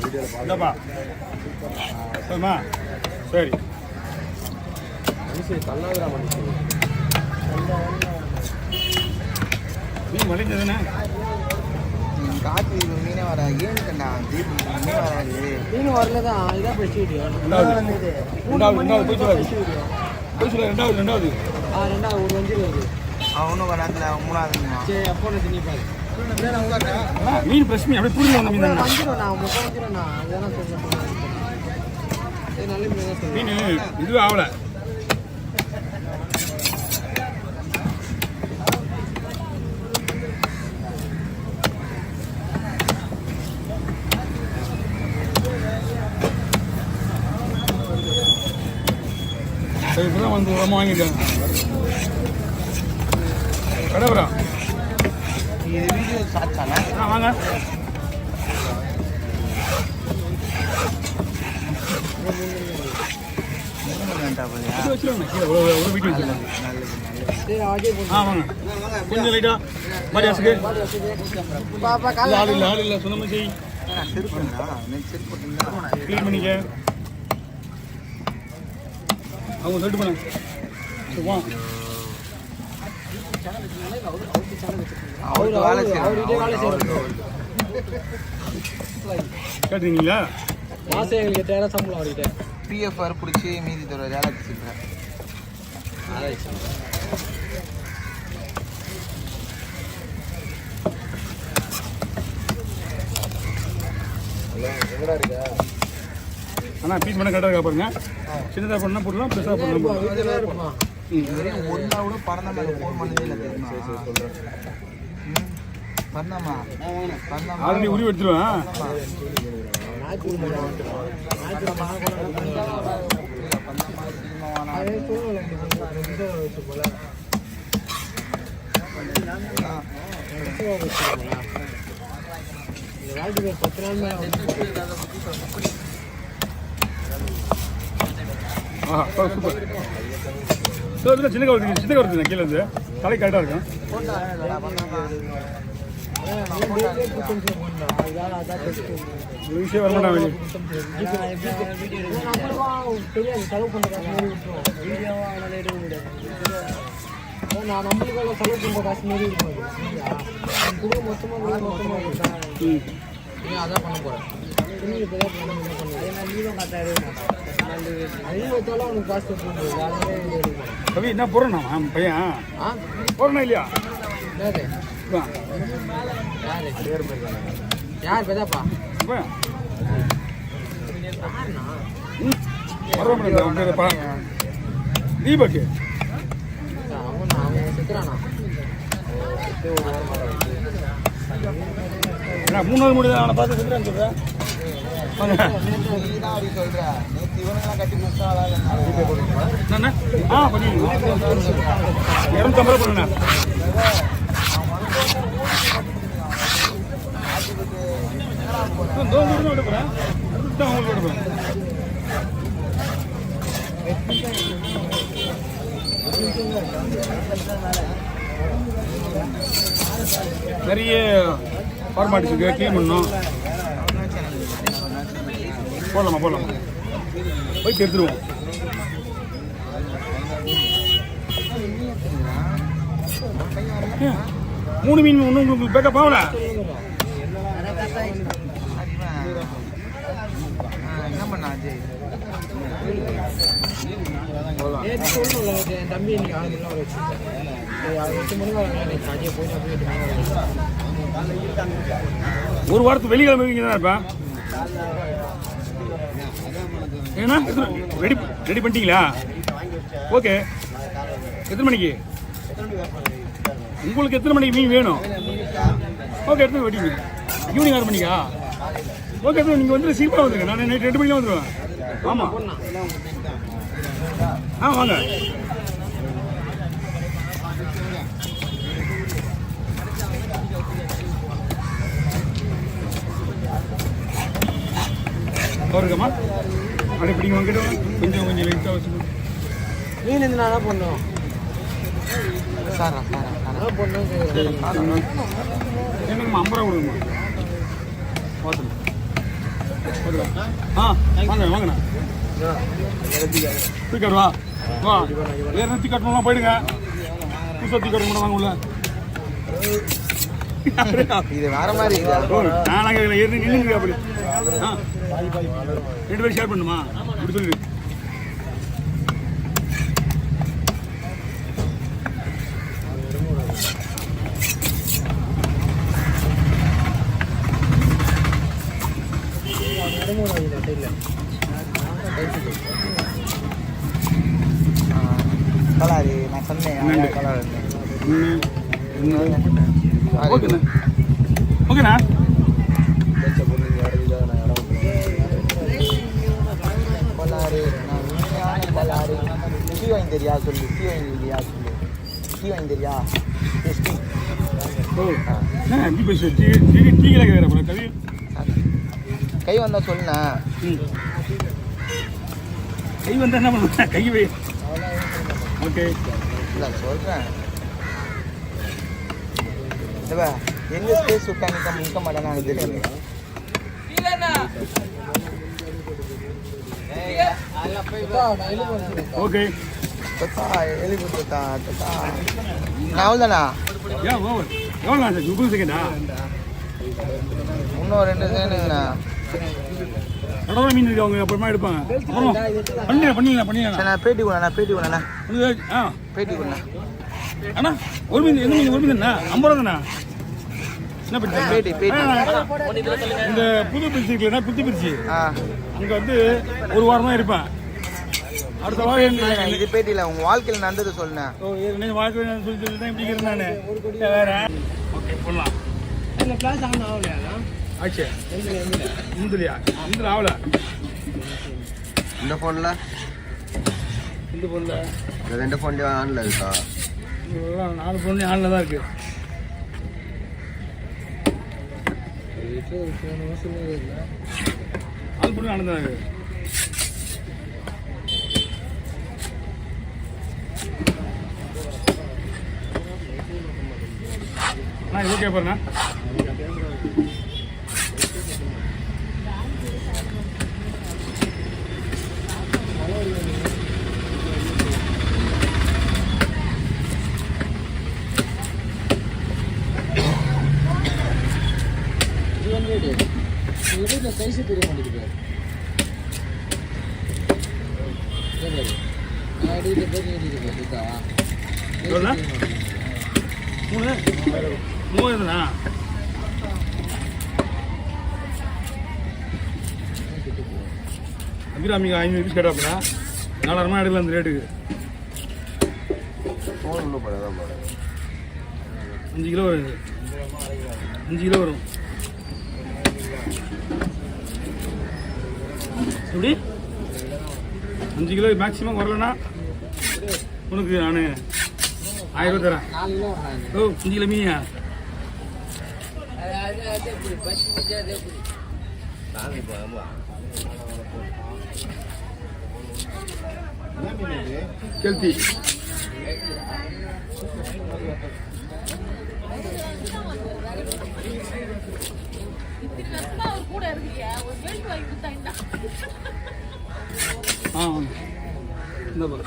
இல்லைப்பா சரிம்மா சரி மீன் வளைஞ்சதுண்ணே காற்று மீனே வர ஏன் கண்டா மீன் வராது மீன் வரலதான் இதான் பெஸ்ட் வீடியோ ரெண்டாவது போய் சொல்ல ரெண்டாவது ரெண்டாவது ஒரு வஞ்சி வருது ஒன்றும் வராதுல மூணாவது சரி அப்போ திணி பாரு மீன் ஃப்ரெஷ் மீன் அப்படியே புரிஞ்சு வந்த மீன் தான் வஞ்சிரம்ண்ணா முட்டை வஞ்சிரம்ண்ணா அதெல்லாம் சொல்லுறேன் நல்ல மீன் தான் சொல்லுவேன் மீன் இதுவே ஆகலை சரி இப்போதான் வந்து உரமாக வாங்கிட்டேன் கடவுரா இது வீடியோ சாச்சானா வாங்க இது வச்சுருவாங்க கீழே ஒரு வீட்டு வச்சுருவாங்க வாங்க கொஞ்சம் லைட்டா மாதிரி அசுக்கு ஆள் இல்லை சொந்தமாக செய் க்ளீன் பண்ணிக்க அவங்க சொல்லிட்டு போனேன் சரி வா கேட்டுறீங்களா மாசம் எங்களுக்கு தேவை சம்பளம் அவர்கிட்ட பிஎஃப்ஆர் பிடிச்சி மீதி தர வேலை வச்சுருக்கேன் அண்ணா பீஸ் பண்ண கரெக்டாக இருக்கா பாருங்க சின்னதாக பண்ணால் போடலாம் பெருசாக போடலாம் இதுவரையும் ஒரு நாள் கூட பறந்த மேலே ஃபோன் பண்ணதே இல்லை பறந்தாமா ஆல்ரெடி உருவி எடுத்துருவேன் சூப்பர் சார் இதில் சின்ன கவர் கீழே இருந்து தலை கரெக்டாக இருக்கும் விஷயம் வரமாட்டா வெளியே நான் நம்மளுக்கு செலவு பண்ணுற காசு மாரி இருக்கும் கொடுக்க மொத்தமாக அதான் பண்ண போகிறேன் கவி என்ன போறேண்ணா பையன் போறேண்ணா இல்லையா யார் பெதாப்பா தீபக்கு அவன் செத்துறானா 3 நாள் முடியுது அவனை பார்த்து செத்துறான்னு சொல்றேன் நிறைய ஃபார்மாலிட்டிஸ் இருக்கு க்ளீன் பண்ணணும் போடலாமா போய் எடுத்துருவோம் மூணு மீன் ஒன்று உங்களுக்கு பேக்கப் ஆகல என்ன பண்ணா அஜய் தம்பி இன்னைக்கு 8 மணி ஒரு வாரத்துக்கு வெள்ளிக்கிழமை இங்கே தான் இருப்பேன் ஏன்னா ரெடி பண்ணிட்டீங்களா ஓகே எத்தனை மணிக்கு உங்களுக்கு எத்தனை மணிக்கு மீன் வேணும் ஓகே எத்தனை வெட்டி மீன் ஈவினிங் 6 மணிக்கா ஓகே நீங்கள் வந்து சீக்கிரம் வந்துருங்க நான் நைட் 2 மணிக்கு வந்துடுவேன் ஆமாம் வாங்க இருக்கம்மா அப்படி பிடிங்க வாங்கிட்டு கொஞ்சம் லைட்டாக வச்சுக்கணும் மீன் இந்த நான் பண்ணுவோம் சார் பண்ணுவோம் என்னங்கம்மா 50 ரூபா கொடுங்கம்மா பார்த்துங்க ஆ வாங்க வாங்கண்ணா தூக்கிட்டு வா வா வேறு நிறுத்தி கட்டணும்லாம் போயிடுங்க புதுசாக தூக்கி கட்டணும் வாங்க உள்ள இது வேற மாதிரி இருக்கா? நாங்கள் நின்றுங்க அப்படி ஆ 2 பேரும் ஷேர் பண்ணுமா இப்படி சொல்லி கலாரி நான் சொன்னேன் கலர் ஓகேண்ணா ஓகேண்ணா கொலாரி நான் உண்மையான கொலாரி டீ வாங்கி தெரியா சொல்லு டீ வாங்கி தெரியா சொல்லு டீ வாங்கி தெரியா டெஸ்டிங் ஓ எப்படி பேசு டீ கேட்குற போல கவி கை வந்தா சொல்லுண்ணா கை வந்தா என்ன பண்ணுவேன் கை வை ஓகே இல்லை சொல்கிறேன் இல்லைப்பா எங்கே ஸ்பேஸ் விட்டா நிற்க மாட்டேன்னு எனக்கு தெரியும் ஓகே தொத்தா எழுதி கொடுத்தா தொத்தா நான் அவ்வளோதானா ஏன் ஓவர் எவ்வளோ சார் 30 செகண்டா இன்னும் 2 செகண்டுங்கண்ணா கடவுள மீன் இருக்கு அவங்க அப்புறமா எடுப்பாங்க அப்புறம் பண்ணிடலாம் சரி நான் பேட்டி கொடுண்ணா ஆ பேட்டி கொடுண்ணா அண்ணா ஒரு மீன் எந்த மீன் ஒரு மீன் அண்ணா 50 ரூபாண்ணா என்ன பேட்டி இந்த புது பிரிச்சு இருக்குல்லண்ணா குத்தி பிரிச்சு ஆ அங்கே வந்து ஒரு வாரம் தான் இருப்பேன் அடுத்த வாரம் இது பேட்டியில் உங்கள் வாழ்க்கையில் நடந்தது சொல்லுண்ணேன் ஓ ஏற்கனவே வாழ்க்கை சொல்லி தான் இப்படி இருக்கிறேன் நான் வேற ஓகே போடலாம் இந்த கிளாஸ் ஆன் ஆகலையா ஆச்சு முந்திரியா முந்திரி ஆகல இந்த ஃபோனில் இந்த பொருள் இந்த 2 ஃபோன்லேயும் ஆனில் இருக்கா 4 பொண்ணு ஆனில் தான் இருக்கு ஆள் பொண்ணு ஆனந்தான் இருக்கு அண்ணா இது ஓகே பாருண்ணா சைஸ் தெரிய மாட்டேங்குது எவ்வளோண்ணா 3000 அபிராமிக்கு 500 பீஸ் கேட்டாப்புல 4000 எடுக்கலாம் அந்த ரேட்டுக்கு 5 கிலோ வரும் இது 5 கிலோ வரும் எப்படி 5 கிலோ மேக்ஸிமம் வரலன்னா உனக்கு நான் 1000 ரூபா தரேன் 4 கிலோ வராங்க ஓ 5 கிலோ மீனியா கெல்த்தி ஆ இந்த பாரு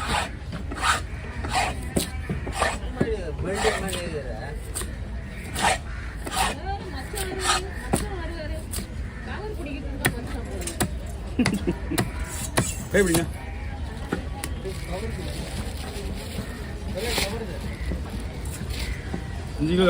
எப்படிங்க 5 கிலோ